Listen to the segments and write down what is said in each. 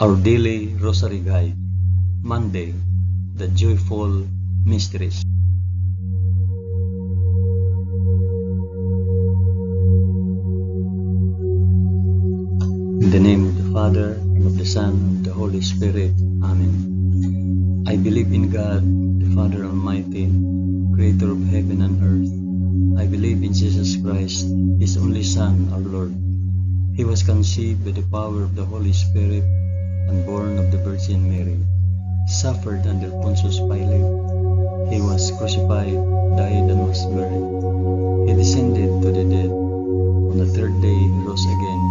Our daily Rosary Guide, Monday, the Joyful Mysteries. In the name of the Father, and of the Son, and of the Holy Spirit. Amen. I believe in God, the Father Almighty, Creator of heaven and earth. I believe in Jesus Christ, His only Son, our Lord. He was conceived by the power of the Holy Spirit and born of the Virgin Mary, suffered under Pontius Pilate. He was crucified, died, and was buried. He descended to the dead. On the third day he rose again.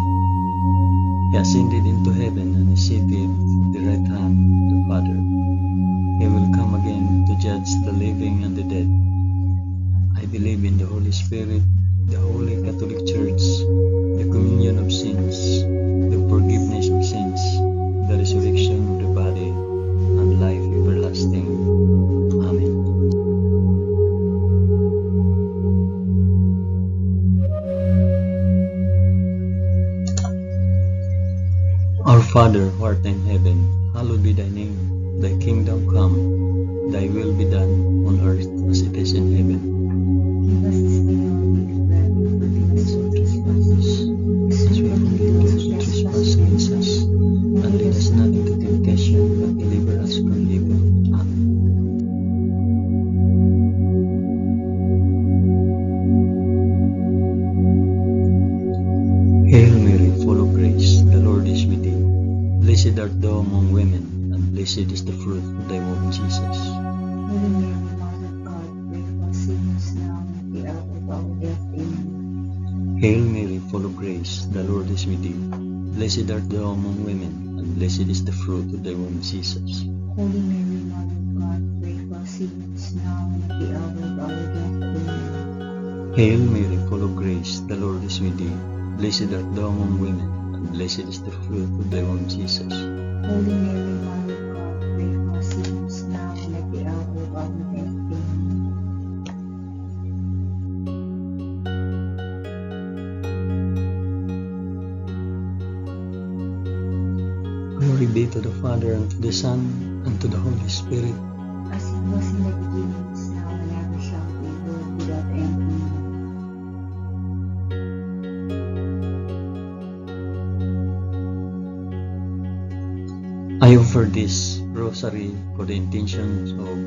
He ascended into heaven and is seated at the right hand of the Father. He will come again to judge the living and the dead. I believe in the Holy Spirit, the Holy Catholic Church, the communion of sins, the forgiveness of sins, the resurrection of the body, and life everlasting. Amen. Our Father, who art in heaven, hallowed be thy name. Thy kingdom come, thy will be done on earth as it is in heaven. Give us this day our daily bread, and forgive us our trespasses, as we forgive those who trespass against us. And lead us not into temptation, but deliver us from evil. Amen. Hail Mary, full of grace, the Lord is with thee. Blessed art thou among women, and blessed is the fruit of thy womb, Jesus. Holy Mary, Mother of God, pray for us sinners now and at the hour of our death. Amen. Hail Mary, full of grace, the Lord is with thee. Blessed art thou among women, and blessed is the fruit of thy womb, Jesus. Holy Mary, Mother of God, pray for us sinners now and at the hour of our death. Amen. Hail Mary, full of grace, the Lord is with thee. Blessed art thou among women, and blessed is the fruit of thy womb, Jesus. Holy Mary, Mother of God, pray for us sinners now and at the hour of our death. Amen. Glory be to the Father, and to the Son, and to the Holy Spirit. As it was in the beginning, is now, and ever shall be, world without end. Amen. I offer this rosary for the intentions of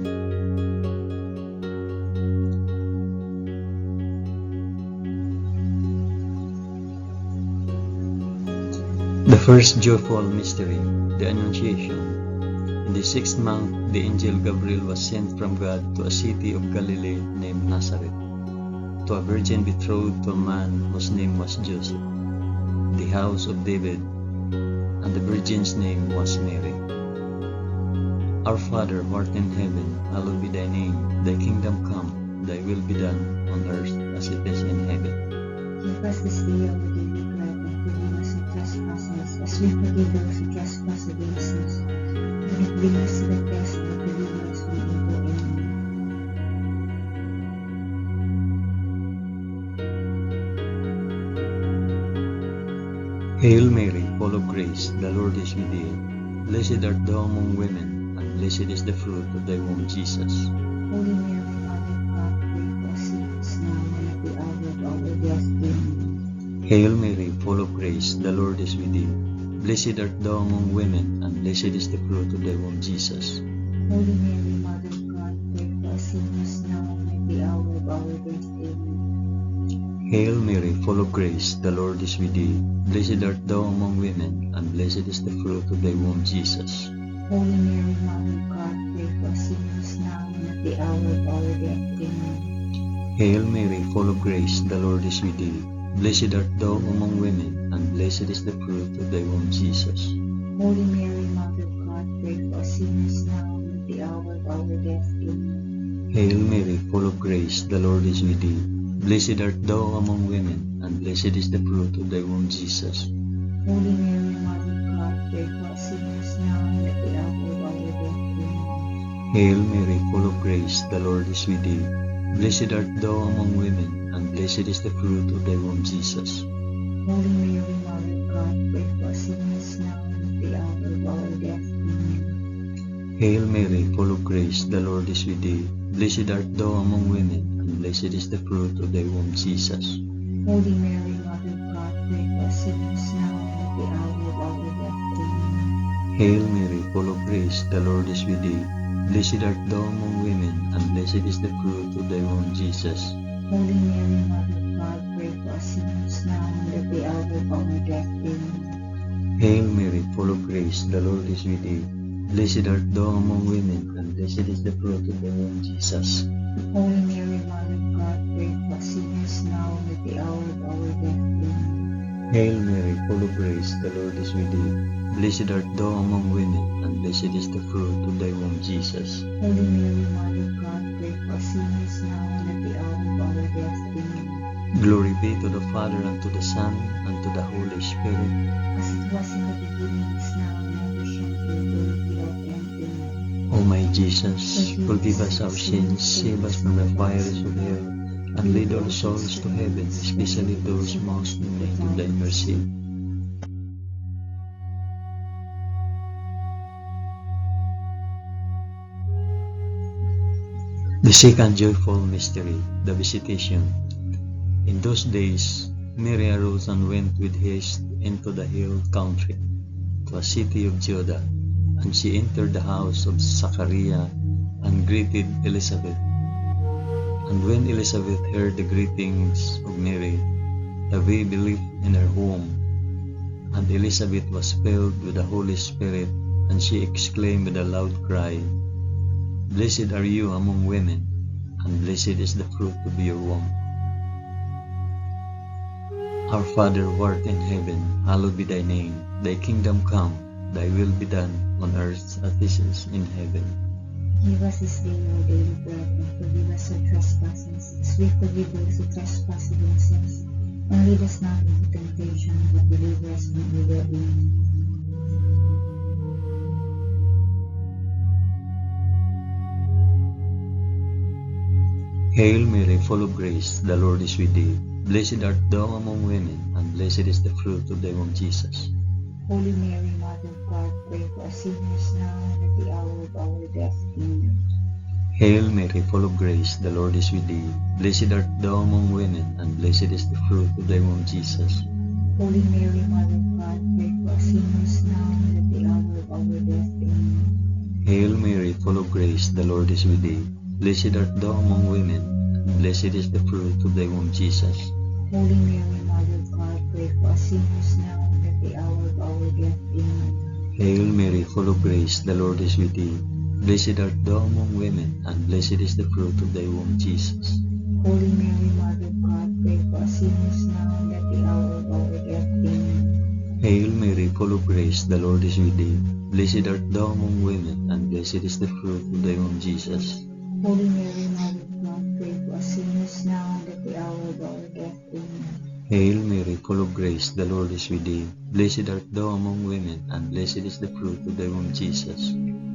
the first joyful mystery, the Annunciation. In the 6th month, the angel Gabriel was sent from God to a city of Galilee named Nazareth, to a virgin betrothed to a man whose name was Joseph, the house of David, and the virgin's name was Mary. Our Father, who art in heaven, hallowed be thy name. Thy kingdom come, thy will be done on earth as it is in heaven. Give us this day our daily bread, and forgive us our trespasses, as we forgive those who trespass against us. Do not bring us to the test, but deliver us from evil. Amen. Hail Mary, full of grace, the Lord is with thee. Blessed art thou among women, and blessed is the fruit of thy womb, Jesus. Holy Mary, Mother of God, pray for us sinners now and at the hour of our death. Amen. Hail Mary, full of grace, the Lord is with thee. Blessed art thou among women, and blessed is the fruit of thy womb, Jesus. Holy Mary, Mother of God, pray for us sinners now and at the hour of our death. Amen. Hail Mary, full of grace, the Lord is with thee. Blessed art thou among women, and blessed is the fruit of thy womb, Jesus. Holy Mary, Mother of God, pray for us sinners now and at the hour of our death. Amen. Hail Mary, full of grace, the Lord is with thee. Blessed art thou among women, and blessed is the fruit of thy womb, Jesus. Holy Mary, Mother of God, pray for us sinners now and at the hour of our death. Amen. Hail Mary, full of grace, the Lord is with thee. Blessed art thou among women, and blessed is the fruit of thy womb, Jesus. Holy Mary, Mother of God, pray for us sinners now and at the hour of our death. Amen. Hail Mary, full of grace, the Lord is with thee. Blessed art thou among women, and blessed is the fruit of thy womb, Jesus. Holy Mary, Mother of God, pray for us sinners now and at the hour of our Hail Mary, full of grace, the Lord is with thee. Blessed art thou among women, and blessed is the fruit of thy womb, Jesus. Holy Mary, Mother of God, pray for us sinners now and at the hour of our death. Amen. Hail Mary, full of grace, the Lord is with thee. Blessed art thou among women, and blessed is the fruit of thy womb, Jesus. Holy Mary, Mother of God, pray for us sinners now and at the hour of our death. Amen. Hail Mary, full of grace, the Lord is with thee. Blessed art thou among women, and blessed is the fruit of thy womb, Jesus. Holy Mary, Mother of God, pray for us sinners now and at the hour of our death. Amen. Hail Mary, full of grace, the Lord is with thee. Blessed art thou among women, and blessed is the fruit of thy womb, Jesus. Holy Mary, Mother of God, pray for us sinners now and at the hour of our death. Amen. Glory be to the Father, and to the Son, and to the Holy Spirit. As it was in the beginning, is now, and ever shall be, world without end. Amen. O my Jesus, forgive us our sins, save us from the fires of hell, and lead all souls to heaven, especially those most in need of thy mercy. The second joyful mystery, the Visitation. In those days, Mary arose and went with haste into the hill country, to a city of Judah, and she entered the house of Zachariah and greeted Elizabeth. And when Elizabeth heard the greetings of Mary, the baby leaped in her womb, and Elizabeth was filled with the Holy Spirit, and she exclaimed with a loud cry, Blessed are you among women, and blessed is the fruit of your womb. Our Father who art in heaven, hallowed be thy name. Thy kingdom come, thy will be done, on earth as it is in heaven. Give us this day our daily bread, and forgive us our trespasses, as we forgive those who trespass against us. And lead us not into temptation, but deliver us from evil. Amen. Hail Mary, full of grace, the Lord is with thee. Blessed art thou among women, and blessed is the fruit of thy womb, Jesus. Holy Mary, Mother of God, pray for us sinners now and at the hour of our death. Amen. Hail Mary, full of grace, the Lord is with thee. Blessed art thou among women, and blessed is the fruit of thy womb, Jesus. Holy Mary, Mother of God, pray for us sinners now and at the hour of our death. Amen. Hail Mary, full of grace, the Lord is with thee. Blessed art thou among women, and blessed is the fruit of thy womb, Jesus. Holy Mary, Mother of God, pray for us sinners now and at the hour of our death. Amen. Hail Mary, full of grace, the Lord is with thee. Blessed art thou among women, and blessed is the fruit of thy womb, Jesus. Holy Mary, Mother of God, pray for us sinners now and at the hour of our death. Amen. Hail Mary, full of grace, the Lord is with thee. Blessed art thou among women, and blessed is the fruit of thy womb, Jesus. Holy Mary, Mother of God, pray for us sinners now and at the hour of our death. Amen. Hail Mary, full of grace, the Lord is with thee. Blessed art thou among women, and blessed is the fruit of thy womb, Jesus.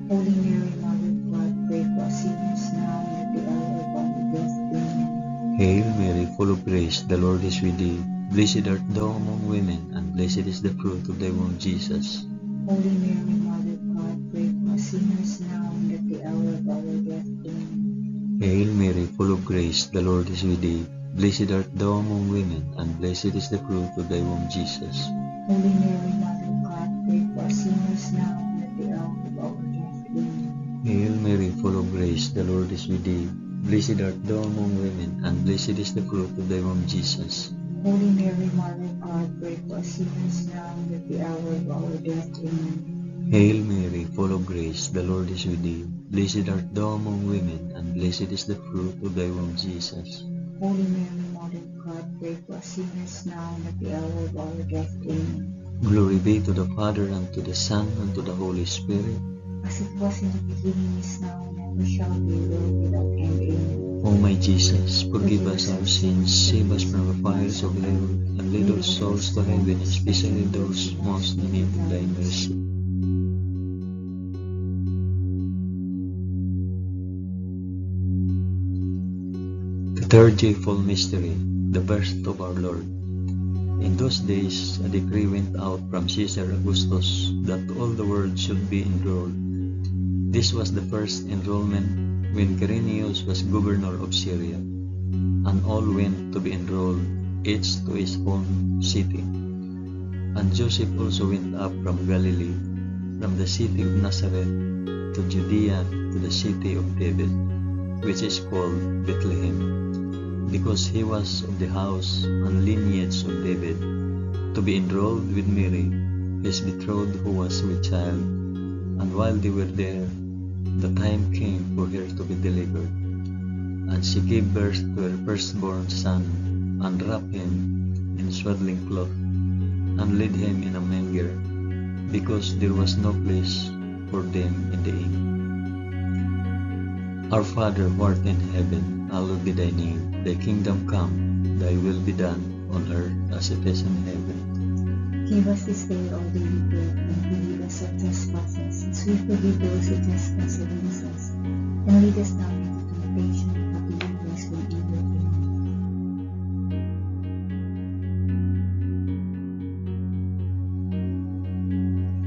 Holy Mary, Mother of God, pray for us sinners now and at the hour of our death. Amen. Hail Mary, full of grace, the Lord is with thee. Blessed art thou among women, and blessed is the fruit of thy womb, Jesus. Holy Mary, Mother of God, pray for us sinners now and at the hour of our death. Amen. Hail Mary, full of grace, the Lord is with thee. Blessed art thou among women, and blessed is the fruit of thy womb, Jesus. Holy Mary, Mother of God, pray for us sinners now and at the hour of our death. Amen. Hail Mary, full of grace, the Lord is with thee. Blessed art thou among women, and blessed is the fruit of thy womb, Jesus. Holy Mary, Mother of God, pray for us sinners now and at the hour of our death. Amen. Hail Mary, full of grace, the Lord is with thee. Blessed art thou among women, and blessed is the fruit of thy womb, Jesus. Holy Mary, Mother of God, pray for us sinners now and at the hour of our death. Amen. Glory be to the Father, and to the Son, and to the Holy Spirit. As it was in the beginning, is now, and ever shall be, world without end. Amen. O my Jesus, forgive us our sins, save us from the fires of hell, and lead all souls to heaven, especially those most in need of thy mercy. The third joyful mystery, the birth of our Lord. In those days, a decree went out from Caesar Augustus that all the world should be enrolled. This was the first enrollment when Quirinius was governor of Syria, and all went to be enrolled, each to his own city. And Joseph also went up from Galilee, from the city of Nazareth to Judea, to the city of David, which is called Bethlehem, because he was of the house and lineage of David, to be enrolled with Mary, his betrothed, who was with child. And while they were there, the time came for her to be delivered. And she gave birth to her firstborn son, and wrapped him in swaddling cloth, and laid him in a manger, because there was no place for them in the inn. Our Father who art in heaven, hallowed be thy name. Thy kingdom come, thy will be done, on earth as it is in heaven. Give us this day our daily bread, and forgive us our trespasses, as we forgive those who trespass against us. And lead us not into temptation, but deliver us from evil. Amen.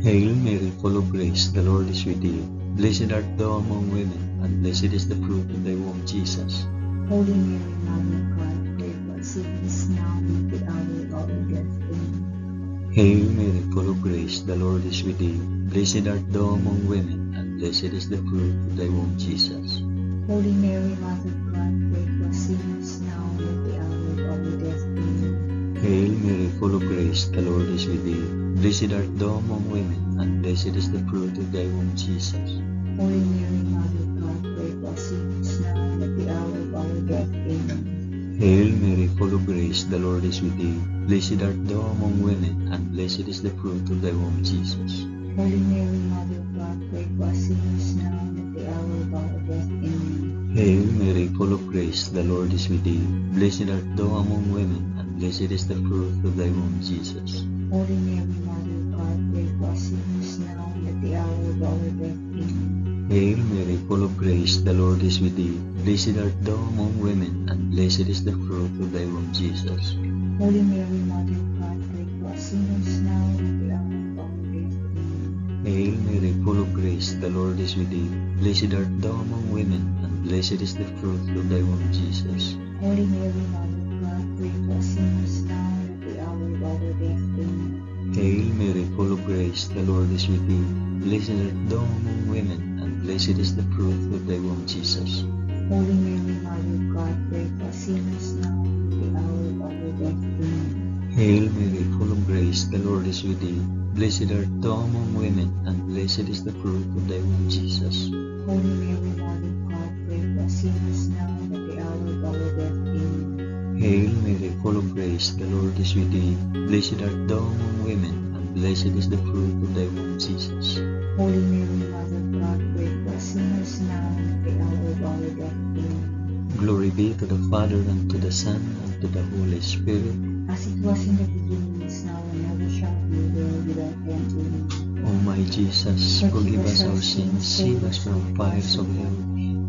Hail Mary, full of grace, the Lord is with thee. Blessed art thou among women, and blessed is the fruit of thy womb, Jesus. Holy Mary, Mother of God, pray for us sinners now and at the hour of our death. Amen. Hail Mary, full of grace, the Lord is with thee. Blessed art thou among women, and blessed is the fruit of thy womb, Jesus. Holy Mary, Mother of God, pray for us sinners now and at the hour of our death. Amen. Hail Mary, full of grace, the Lord is with thee. Blessed art thou among women, and blessed is the fruit of thy womb, Jesus. Holy Mary, Mother of God, pray for us sinners now and at the hour of our death. Amen. Hail Mary, full of grace, the Lord is with thee. Blessed art thou among women, and blessed is the fruit of thy womb, Jesus. Holy Mary, Mother of God, pray for us sinners now and at the hour of our death. Amen. Hail Mary, full of grace, the Lord is with thee. Blessed art thou among women, and blessed is the fruit of thy womb, Jesus. Holy Mary, Mother of God, pray for us sinners now and at the hour of our death. Amen. Hail Mary, full of grace, the Lord is with thee. Blessed art thou among women, and blessed is the fruit of thy womb, Jesus. Holy Mary, Mother of God, pray for us sinners now and at the hour of our death. Amen. Hail Mary, full of grace, the Lord is with thee. Blessed art thou among women, and blessed is the fruit of thy womb, Jesus. Holy Mary, Mother of God, pray for us sinners now and at the hour of our death. Amen. Hail Mary, full of grace, the Lord is with thee. Blessed art thou among women, and blessed is the fruit of thy womb, Jesus. Holy Mary, Mother of God, pray for us sinners now and at the hour of our death. Amen. Hail Mary, full of grace, the Lord is with thee. Blessed art thou among women, and blessed is the fruit of thy womb, Jesus. Holy Mary, Mother of God, pray for us sinners now and at the hour of our death. Amen. Hail Mary, full of grace, the Lord is with thee. Blessed art thou among women, and blessed is the fruit of thy womb, Jesus. Holy Mary, Mother of God, pray for us sinners now and at the hour of our death. Amen. Glory be to the Father, and to the Son, and to the Holy Spirit. As it was in the beginning, is now, and ever shall be, world without end. Amen. O my Jesus, forgive us our sins, save us from fires of hell,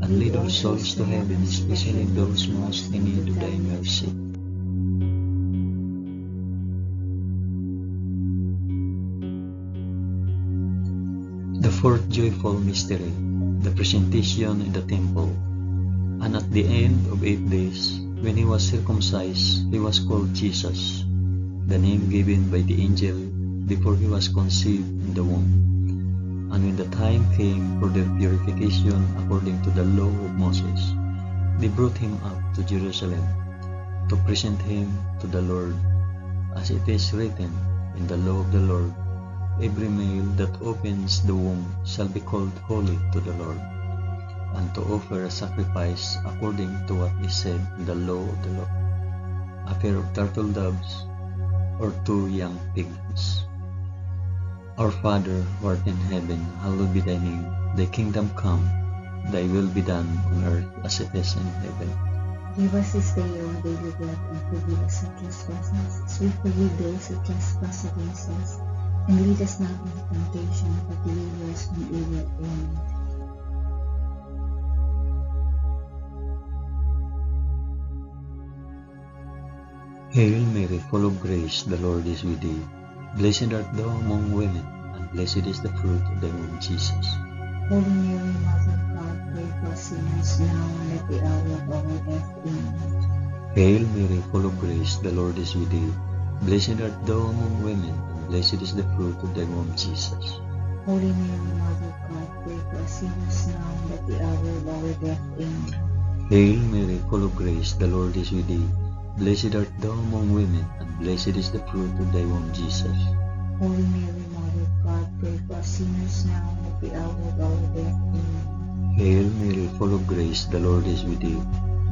and lead all souls to heaven, especially those most in need of thy mercy. The fourth joyful mystery, the presentation in the temple. And at the end of 8 days, when he was circumcised, he was called Jesus, the name given by the angel before he was conceived in the womb. And when the time came for their purification according to the law of Moses, they brought him up to Jerusalem to present him to the Lord, as it is written in the law of the Lord, every male that opens the womb shall be called holy to the Lord, and to offer a sacrifice according to what is said in the law of the Lord, a pair of turtle doves or 2 young pigs. Our Father, who art in heaven, hallowed be thy name. Thy kingdom come, thy will be done on earth as it is in heaven. Give us this day our daily bread, and forgive us our trespasses, as we forgive those who trespass against us. And lead us not into temptation, but deliver us from evil. Amen. Hail Mary, full of grace, the Lord is with thee. Blessed art thou among women, and blessed is the fruit of thy womb, Jesus. Holy Mary, Mother of God, pray for us sinners now and at the hour of our death. Amen. Hail Mary, full of grace, the Lord is with thee. Blessed art thou among women, and blessed is the fruit of thy womb, Jesus. Holy Mary, Mother of God, pray for us sinners now and at the hour of our death. Amen. Hail Mary, full of grace, the Lord is with thee. Blessed art thou among women, and blessed is the fruit of thy womb, Jesus. Holy Mary, Mother of God, pray for us sinners now and at the hour of our death. Amen. Hail Mary, full of grace, the Lord is with thee.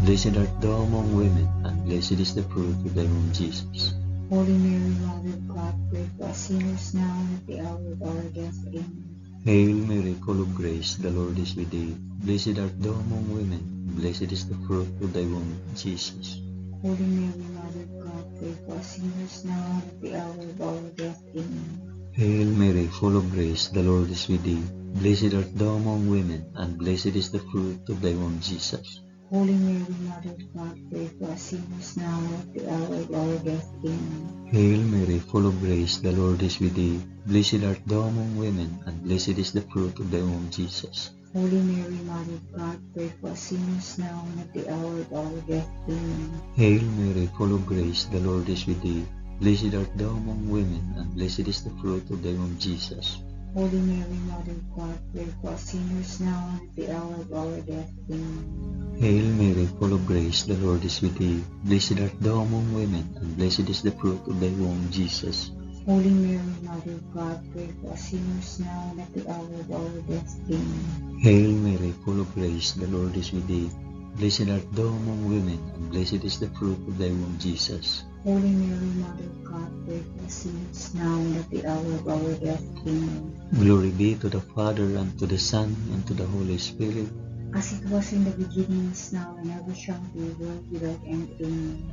Blessed art thou among women, and blessed is the fruit of thy womb, Jesus. Holy Mary, Mother of God, pray for us sinners now and at the hour of our death. Amen. Hail Mary, full of grace, the Lord is with thee. Blessed art thou among women, and blessed is the fruit of thy womb, Jesus. Holy Mary, Mother of God, pray for us sinners now and at the hour of our death. Amen. Hail Mary, full of grace, the Lord is with thee. Blessed art thou among women, and blessed is the fruit of thy womb, Jesus. Holy Mary, Mother of God, pray for us sinners now and at the hour of our death. Amen. Hail Mary, full of grace, the Lord is with thee. Blessed art thou among women, and blessed is the fruit of thy womb, Jesus. Holy Mary, Mother of God, pray for us sinners now and at the hour of our death. Amen. Hail Mary, full of grace, the Lord is with thee. Blessed art thou among women, and blessed is the fruit of thy womb, Jesus. Holy Mary, Mother of God, pray for us sinners now and at the hour of our death. Amen. Hail Mary, full of grace, the Lord is with thee. Blessed art thou among women, and blessed is the fruit of thy womb, Jesus. Holy Mary, Mother of God, pray for us sinners now and at the hour of our death. Amen. Hail Mary, full of grace, the Lord is with thee. Blessed art thou among women, and blessed is the fruit of thy womb, Jesus. Holy Mary, Mother of God, pray for us sinners now and at the hour of our death. Amen. Glory be to the Father, and to the Son, and to the Holy Spirit. As it was in the beginning, is now, and ever shall be, world without end. Amen.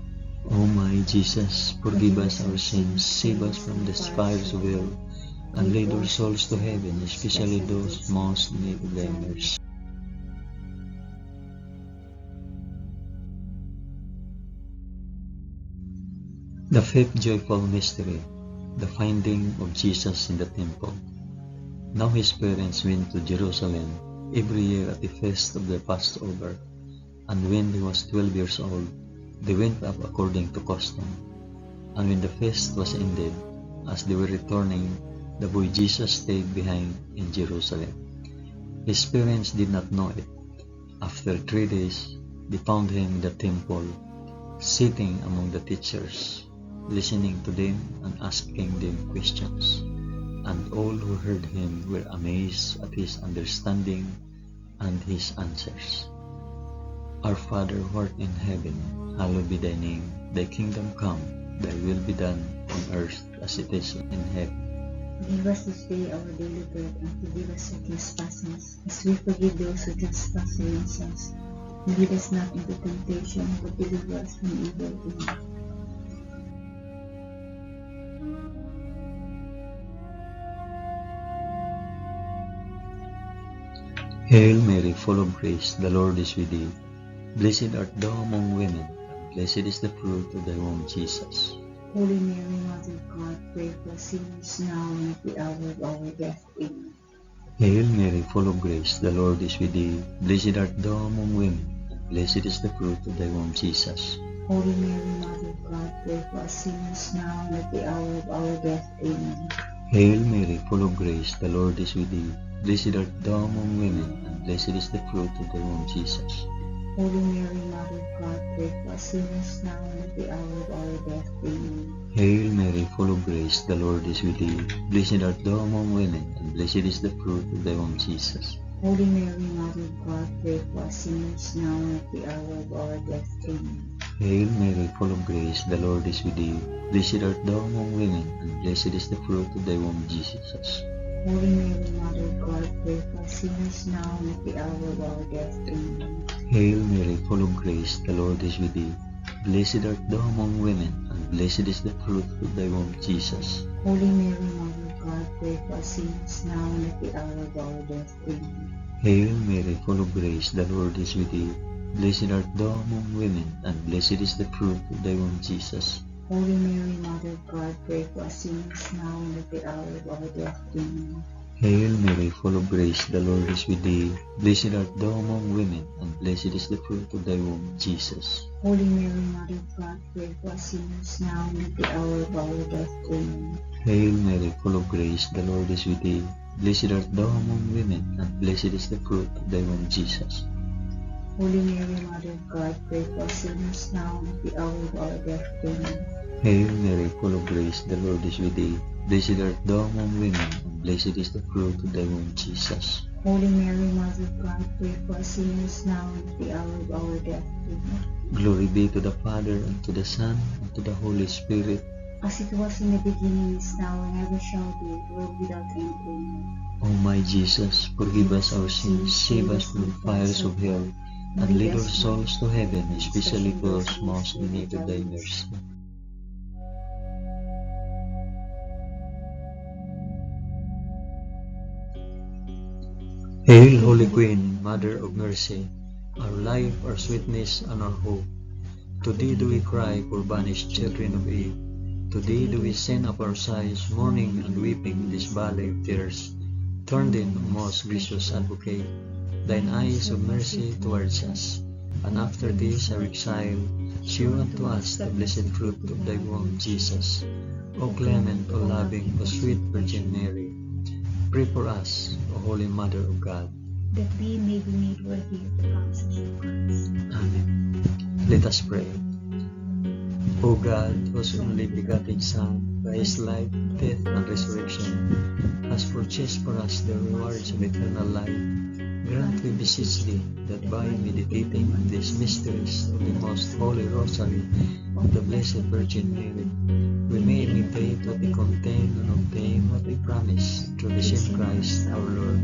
O my Jesus, forgive us our sins, save us from the fires of hell, and lead our souls to heaven, especially those most in need of thy mercy. The fifth joyful mystery, the finding of Jesus in the temple. Now his parents went to Jerusalem every year at the feast of the Passover, and when he was 12 years old, they went up according to custom. And when the feast was ended, as they were returning, the boy Jesus stayed behind in Jerusalem. His parents did not know it. After 3 days, they found him in the temple, sitting among the teachers, listening to them and asking them questions. And all who heard him were amazed at his understanding and his answers. Our Father who art in heaven, hallowed be thy name. Thy kingdom come, thy will be done on earth as it is in heaven. Give us this day our daily bread, and forgive us our trespasses, as we forgive those who trespass against us. And lead us not into temptation, but deliver us from evil. Amen. Hail Mary, full of grace, the Lord is with thee. Blessed art thou among women, and blessed is the fruit of thy womb, Jesus. Holy Mary, Mother of God, pray for us sinners now and at the hour of our death. Amen. Hail Mary, full of grace, the Lord is with thee. Blessed art thou among women, and blessed is the fruit of thy womb, Jesus. Holy Mary, Mother of God, pray for us sinners now and at the hour of our death. Amen. Hail Mary, full of grace, the Lord is with thee. Blessed art thou among women, and blessed is the fruit of thy womb, Jesus. Holy Mary, Mother of God, pray for us sinners now and at the hour of our death. Amen. Hail Mary, full of grace, the Lord is with thee. Blessed art thou among women, and blessed is the fruit of thy womb, Jesus. Holy Mary, Mother of God, pray for us sinners now and at the hour of our death. Amen. Hail Mary, full of grace, the Lord is with thee. Blessed art thou among women, and blessed is the fruit of thy womb, Jesus. Holy Mary, Mother of God, pray for us sinners now and at the hour of our death. Amen. Hail Mary, full of grace, the Lord is with thee. Blessed art thou among women, and blessed is the fruit of thy womb, Jesus. Holy Mary, Mother of God, pray for us sinners now and at the hour of our death. Amen. Hail Mary, full of grace, the Lord is with thee. Blessed art thou among women, and blessed is the fruit of thy womb, Jesus. Holy Mary, Mother of God, pray for us sinners now and at the hour of our death. Amen. Hail Mary, full of grace, the Lord is with thee. Blessed art thou among women, and blessed is the fruit of thy womb, Jesus. Holy Mary, Mother of God, pray for us sinners now and at the hour of our death. Amen. Hail Mary, full of grace, the Lord is with thee. Blessed art thou among women, and blessed is the fruit of thy womb, Jesus. Holy Mary, Mother of God, pray for us sinners now and at the hour of our death. Amen. Hail Mary, full of grace, the Lord is with thee. Blessed art thou among women, and blessed is the fruit of thy womb, Jesus. Holy Mary, Mother of God, pray for us sinners now and at the hour of our death. Amen. Glory be to the Father, and to the Son, and to the Holy Spirit. As it was in the beginning, is now, and ever shall be, world without end. Amen. O my Jesus, forgive us our sins, save us from the fires of hell, and lead our souls to heaven, especially those most in need of thy mercy. Hail, Holy Queen, Mother of Mercy, our life, our sweetness, and our hope. To thee do we cry, poor banished children of Eve. To thee do we send up our sighs, mourning and weeping in this valley of tears. Turn then, O most gracious Advocate, thine eyes of mercy towards us, and after this our exile, shew unto us the blessed fruit of thy womb, Jesus. O clement, O loving, O sweet Virgin Mary, pray for us, O Holy Mother of God. That we may be made worthy of the promises of Christ. Amen. Let us pray. O God, whose only begotten Son, by his life, death, and resurrection, has purchased for us the rewards of eternal life, grant, we beseech thee, that by meditating on these mysteries of the most holy Rosary of the Blessed Virgin Mary, we may imitate what they contain and obtain what they promise, through the same Christ our Lord.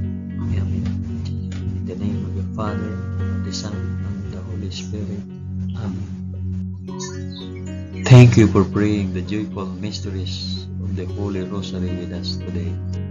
Amen. In the name of the Father, and the Son, and the Holy Spirit. Amen. Thank you for praying the joyful mysteries of the Holy Rosary with us today.